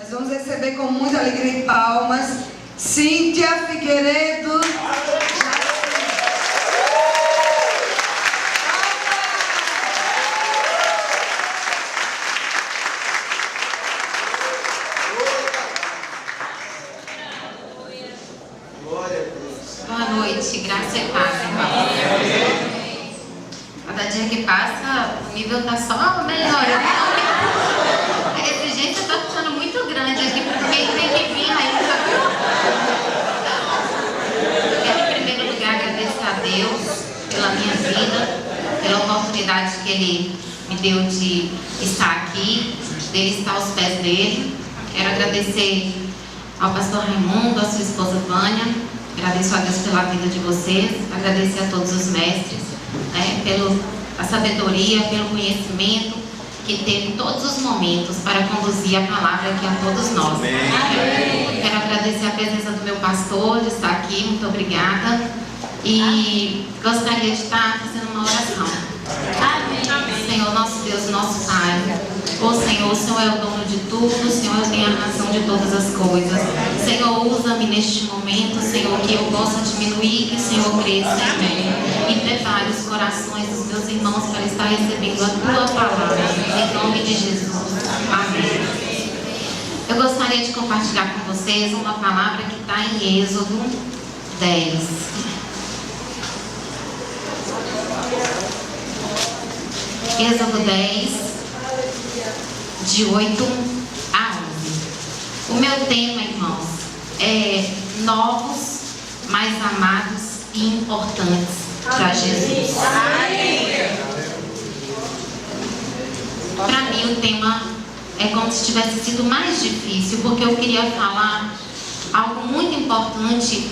Nós vamos receber com muita alegria e palmas Cíntia Figueiredo. Boa noite, graça e paz, irmão. Cada dia que passa, o nível está só melhorando. A exigência está ficando muito grande aqui, porque tem que vir ainda. Quero, em primeiro lugar, agradecer a Deus pela minha vida, pela oportunidade que Ele me deu de estar aqui, dele estar aos pés dele. Quero agradecer ao pastor Raimundo, à sua esposa Vânia. Agradeço a Deus pela vida de vocês, agradecer a todos os mestres, pela sabedoria, pelo conhecimento que teve em todos os momentos para conduzir a palavra aqui a todos nós. Amém. Quero agradecer a presença do meu pastor, de estar aqui, muito obrigada. E gostaria de estar fazendo uma oração. Amém. Senhor, nosso Deus, nosso Pai. Ô Senhor, o Senhor é o dono de tudo, o Senhor tem a razão de todas as coisas. Senhor, usa-me neste momento, Senhor, que eu possa diminuir, que o Senhor cresça em mim. E prepare os corações dos meus irmãos para estar recebendo a Tua palavra, em nome de Jesus. Amém. Eu gostaria de compartilhar com vocês uma palavra que está em Êxodo 10. Êxodo 10, de 8 a 11. O meu tema, irmãos, é novos, mais amados e importantes para Jesus. Para mim, o tema é como se tivesse sido mais difícil, porque eu queria falar algo muito importante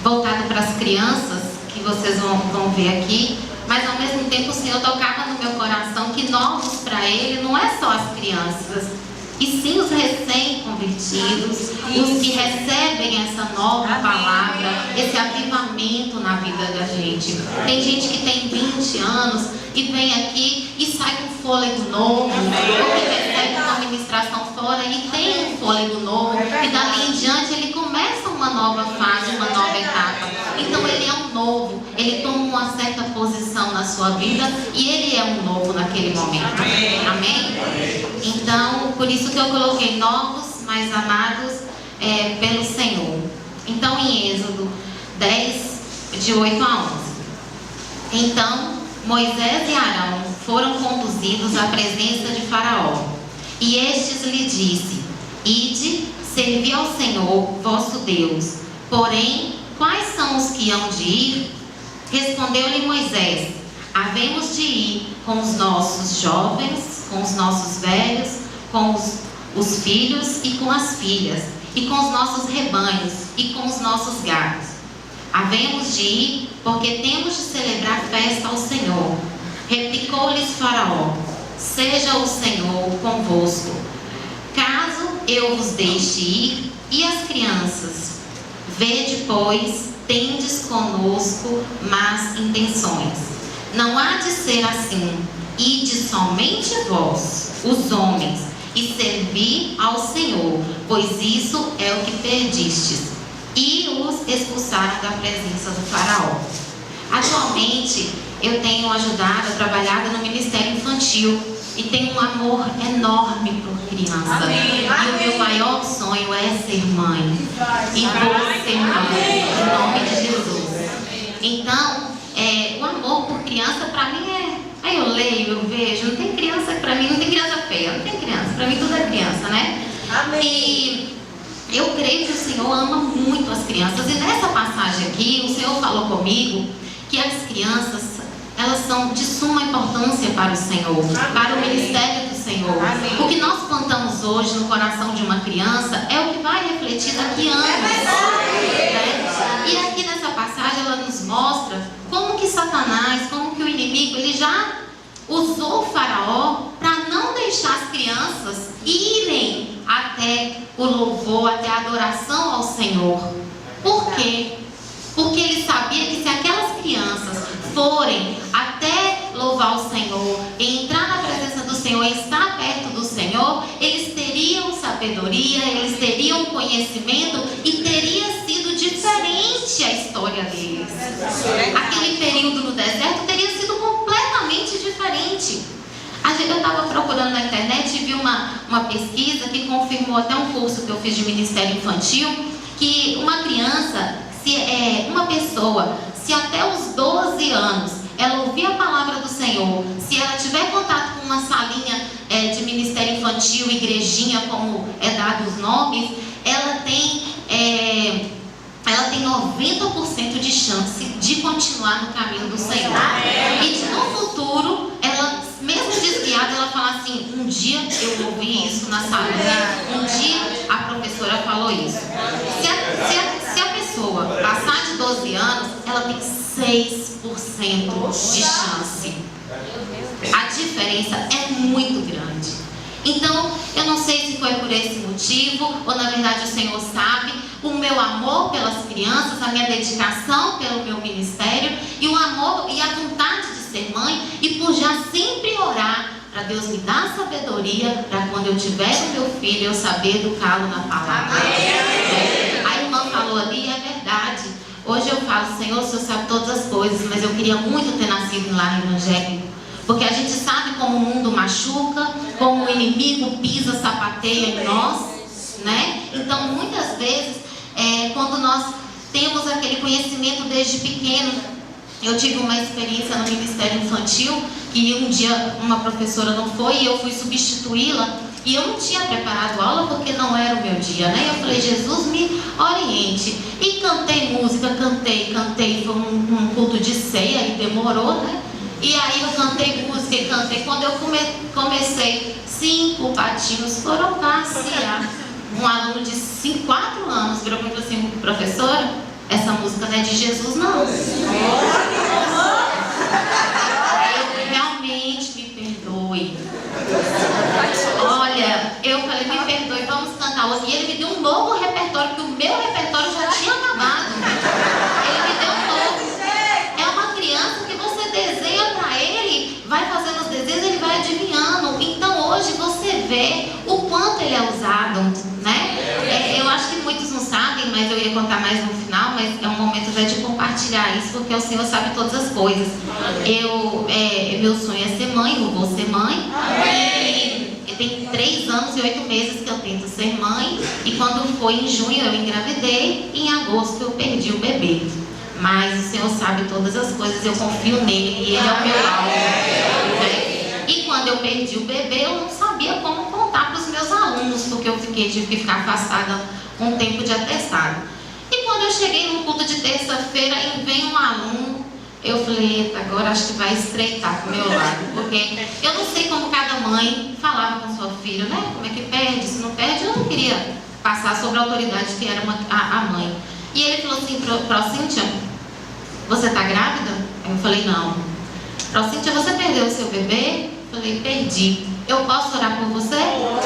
voltado para as crianças, que vocês vão ver aqui. Mas ao mesmo tempo o Senhor tocava no meu coração que novos para Ele não é só as crianças, e sim os recém-convertidos, os que recebem essa nova palavra, esse avivamento na vida da gente. Tem gente que tem 20 anos e vem aqui e sai com fôlego novo, porque recebe uma ministração fora e tem um fôlego novo, e dali em diante ele começa uma nova fase, uma nova etapa. Então ele é um novo, ele toma uma certa posição na sua vida e ele é um novo naquele momento. Amém? Então, por isso que eu coloquei novos, mais amados pelo Senhor. Então, em Êxodo 10, de 8 a 11. Então, Moisés e Arão foram conduzidos à presença de Faraó. E estes lhe disse: Ide, servi ao Senhor, vosso Deus. Porém, quais são os que hão de ir? Respondeu-lhe Moisés: havemos de ir com os nossos jovens, com os nossos velhos, com os filhos e com as filhas, e com os nossos rebanhos e com os nossos gados. Havemos de ir, porque temos de celebrar festa ao Senhor. Replicou-lhes Faraó: seja o Senhor convosco, caso eu vos deixe ir. E as crianças? Vede, pois, tendes conosco más intenções. Não há de ser assim. Ide somente vós, os homens, e servi ao Senhor, pois isso é o que perdistes. E os expulsaram da presença do Faraó. Atualmente, eu tenho trabalhado no Ministério Infantil e tenho um amor enorme por criança. Amém. E o meu maior sonho é ser mãe. E vou ser mãe, em nome de Jesus. Então, o amor por criança para mim aí eu leio, eu vejo, não tem criança para mim, não tem criança feia, não tem criança, para mim tudo é criança, né? Amém. E eu creio que o Senhor ama muito as crianças. E nessa passagem aqui, o Senhor falou comigo que as crianças, elas são de suma importância para o Senhor, para o ministério do Senhor. Amém. O que nós plantamos hoje no coração de uma criança é o que vai refletir daqui a anos. E aqui nessa passagem ela nos mostra como que Satanás, como que o inimigo, ele já usou o Faraó para não deixar as crianças irem até o louvor, até a adoração ao Senhor. Por quê? Porque ele sabia que se aquelas crianças forem até louvar o Senhor, e entrar na presença do Senhor e estar perto do Senhor, eles teriam teriam sabedoria, eles teriam conhecimento e teria sido diferente a história deles. Aquele período no deserto teria sido completamente diferente. Eu estava procurando na internet e vi uma pesquisa que confirmou até um curso que eu fiz de Ministério Infantil, que uma criança, uma pessoa, se até os 12 anos ela ouvir a palavra do Senhor, se ela tiver contato com uma salinha de Ministério Infantil, igrejinha, como é dado os nomes, ela tem 90% de chance de continuar no caminho do Senhor. E no futuro, ela, mesmo desviada, ela fala assim: um dia eu ouvi isso na salinha, um dia a professora falou isso. Se a pessoa passar de 12 anos, ela tem 6% de chance. A diferença é muito grande. Então, eu não sei se foi por esse motivo, ou na verdade o Senhor sabe, o meu amor pelas crianças, a minha dedicação pelo meu ministério, e o amor e a vontade de ser mãe, e por já sempre orar para Deus me dar sabedoria, para quando eu tiver o meu filho, eu saber educá-lo na palavra. A irmã falou ali, é verdade. Hoje eu falo: Senhor, o Senhor sabe todas as coisas, mas eu queria muito ter nascido em lar evangélico. Porque a gente sabe como o mundo machuca, como o inimigo pisa, sapateia em nós, né? Então, muitas vezes, quando nós temos aquele conhecimento desde pequeno, eu tive uma experiência no Ministério Infantil, que um dia uma professora não foi e eu fui substituí-la, e eu não tinha preparado aula porque não era o meu dia, né? Eu falei: Jesus, me oriente. E cantei música, cantei, foi um culto de ceia e demorou, né? E aí eu cantei música e cantei. Quando eu comecei, 5 patinhos foram passear. Um aluno de 4 anos virou para mim e falou assim: professora, essa música não é de Jesus, não. Eu realmente me perdoe. Olha, eu falei: me perdoe, vamos cantar hoje. E ele me deu um novo repertório, porque o meu repertório já tinha acabado. Ele me deu um novo. É uma criança que você desenha para ele, vai fazendo os desenhos, ele vai adivinhando. Então hoje você vê o quanto ele é usado, né? Eu acho que muitos não sabem, mas eu ia contar mais no final, mas é um momento já de compartilhar isso, porque o Senhor sabe todas as coisas. Meu sonho é ser mãe, eu vou ser mãe. E tem 3 anos e 8 meses que eu tento ser mãe. E quando foi em junho eu engravidei, e em agosto eu perdi o bebê. Mas o Senhor sabe todas as coisas, eu confio nele e ele é o meu alvo, né? E quando eu perdi o bebê, eu não sabia como contar para os meus alunos, porque eu tive que ficar afastada um tempo de atestado. E quando eu cheguei no culto de terça-feira e vem um aluno, eu falei: eita, agora acho que vai estreitar para o meu lado, porque eu não sei como cada mãe falava com sua filha, né? Como é que perde, se não perde. Eu não queria passar sobre a autoridade que era a mãe. E ele falou assim: Cíntia, você está grávida? Eu falei: não. Cíntia, você perdeu o seu bebê? Eu falei: perdi. Eu posso orar por você? Aí eu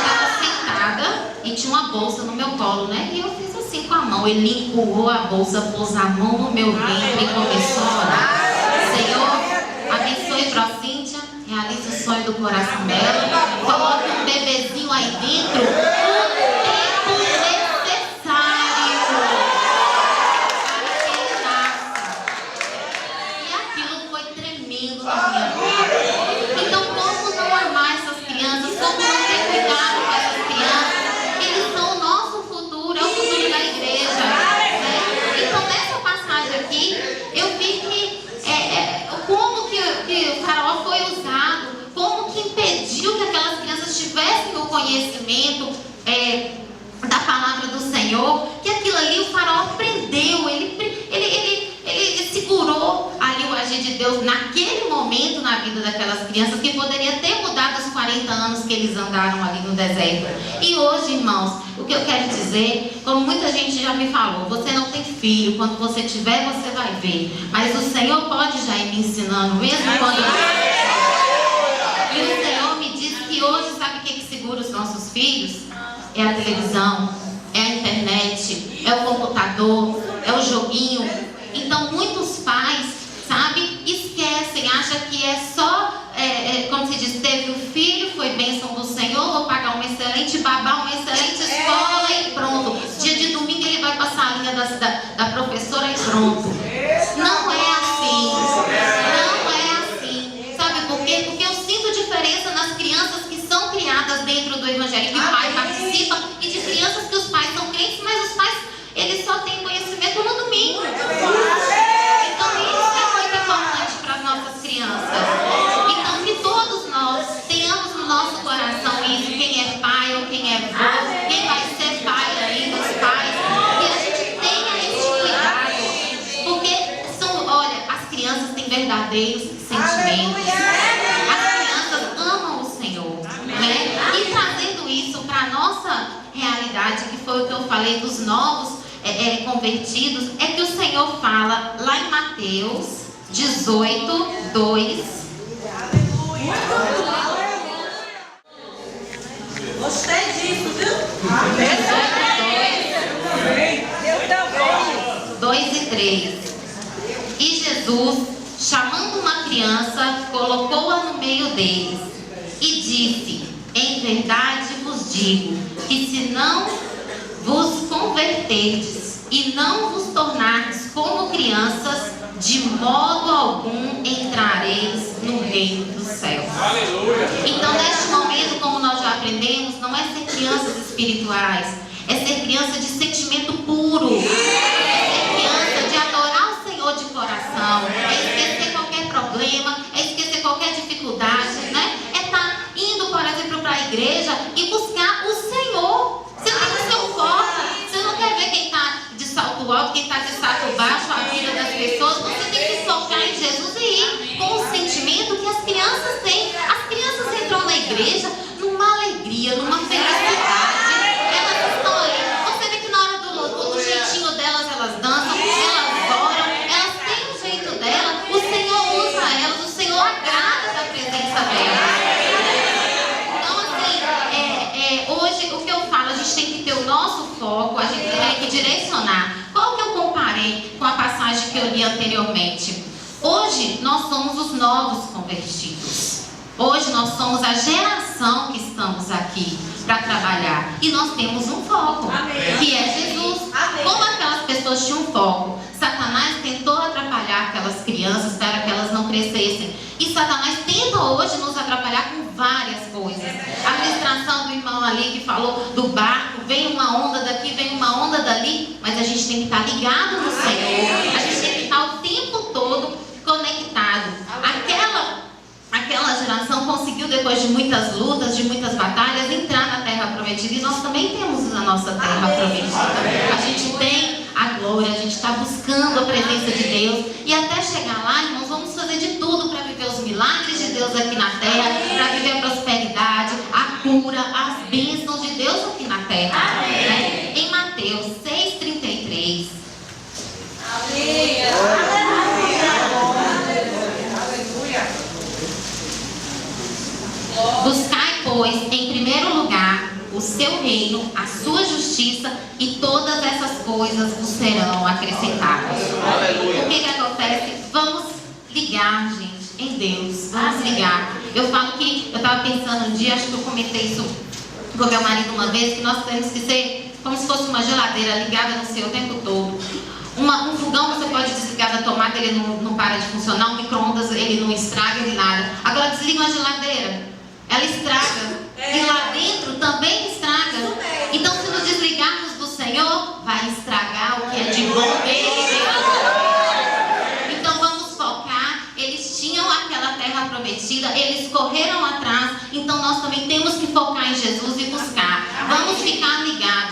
estava sentada e tinha uma bolsa no meu colo, né? E eu fiz assim com a mão. Ele empurrou a bolsa, pôs a mão no meu ventre e começou a orar. Senhor, abençoe Cíntia, realize o sonho do coração dela, coloque um bebezinho aí dentro. Conhecimento da palavra do Senhor, que aquilo ali o faraó prendeu, ele segurou ali o agir de Deus naquele momento na vida daquelas crianças, que poderia ter mudado os 40 anos que eles andaram ali no deserto. E hoje, irmãos, o que eu quero dizer, como muita gente já me falou, você não tem filho, quando você tiver você vai ver, mas o Senhor pode já ir me ensinando, mesmo quando e o Senhor me diz que hoje, sabe o que segura os nossos filhos? É a televisão, é a internet, é o computador, é o joguinho. Então muitos pais, sabe, esquecem, acham que é só, como se diz, teve o filho, foi bênção do Senhor, vou excelente babá, uma excelente escola e pronto. Dia de domingo ele vai passar a linha da professora e pronto. Não é assim. Não é assim. Sabe por quê? Porque eu sinto diferença nas crianças que são criadas dentro do evangelho, que o pai participa, e de crianças que os pais são crentes, mas os pais, eles só têm conhecimento no domingo. Então isso é muito importante para as nossas crianças. Então que todos nós tenhamos no nosso coração isso, quem é pai ou quem é avô, quem vai ser pai ainda, os pais, que a gente tenha esse cuidado. Porque são, olha, as crianças têm verdadeiros sentimentos. As crianças amam o Senhor, né? E trazendo isso para a nossa realidade, que foi o que eu falei dos novos convertidos, é que o Senhor fala lá em Mateus 18, 2. Gostei disso, viu? 2 e 3. E Jesus, chamando uma criança, colocou-a no meio deles e disse: em verdade vos digo que se não vos converterdes e não vos tornardes como crianças, de modo algum entrareis no reino dos céus. Aleluia. Então, neste momento, como nós já aprendemos, não é ser crianças espirituais, é ser criança de sentimento puro, é ser criança de adorar o Senhor de coração, é esquecer qualquer problema, é esquecer qualquer dificuldade, né? É estar indo, por exemplo, para a igreja e buscar o Senhor. Você tem o seu foco. Você não quer ver quem está de salto alto, quem está de salto baixo, a vida das pessoas. Você tem que focar em Jesus e ir com o sentimento que as crianças têm. As crianças entram na igreja numa alegria, numa felicidade. Elas estão ali. Você vê que na hora do louvor, do jeitinho delas, elas dançam, elas oram, elas têm o jeito delas. O Senhor usa elas, o Senhor agrada da presença delas. Hoje, o que eu falo, a gente tem que ter o nosso foco, a gente tem que direcionar. Qual que eu comparei com a passagem que eu li anteriormente? Hoje, nós somos os novos convertidos. Hoje, nós somos a geração que estamos aqui para trabalhar. E nós temos um foco, que é Jesus. Como aquelas pessoas tinham um foco, Satanás tentou atrapalhar aquelas crianças para que elas não crescessem. E Satanás tenta hoje nos atrapalhar com várias coisas. A ministração do irmão ali que falou do barco, vem uma onda daqui, vem uma onda dali, mas a gente tem que estar ligado no Senhor. A gente tem que estar o tempo todo conectado. Aquela geração conseguiu, depois de muitas lutas, de muitas batalhas, entrar na terra prometida. E nós também temos a nossa terra prometida. A gente tem a glória, a gente está buscando a presença de Deus. E até chegar lá, irmãos, vamos fazer de tudo para viver os milagres de Deus aqui na terra, para viver a prosperidade, a cura, as bênçãos de Deus aqui na terra. Né? Em Mateus 6,33. Buscai, pois, em primeiro lugar o seu reino, a sua justiça, e todas essas coisas vos serão acrescentadas. O que acontece? Vamos ligar, gente, em Deus. Vamos ligar. Eu falo que, eu estava pensando um dia, acho que eu comentei isso com meu marido uma vez, que nós temos que ser como se fosse uma geladeira ligada no seu o tempo todo. Um fogão você pode desligar da tomada, ele não para de funcionar. Um micro-ondas, ele não estraga, ele nada. Agora desliga uma geladeira, ela estraga. E lá dentro também estraga. Então, se nos desligarmos do Senhor, vai estragar o que é de bom dele. Então vamos focar. Eles tinham aquela terra prometida, eles correram atrás. Então nós também temos que focar em Jesus e buscar. Vamos ficar ligados.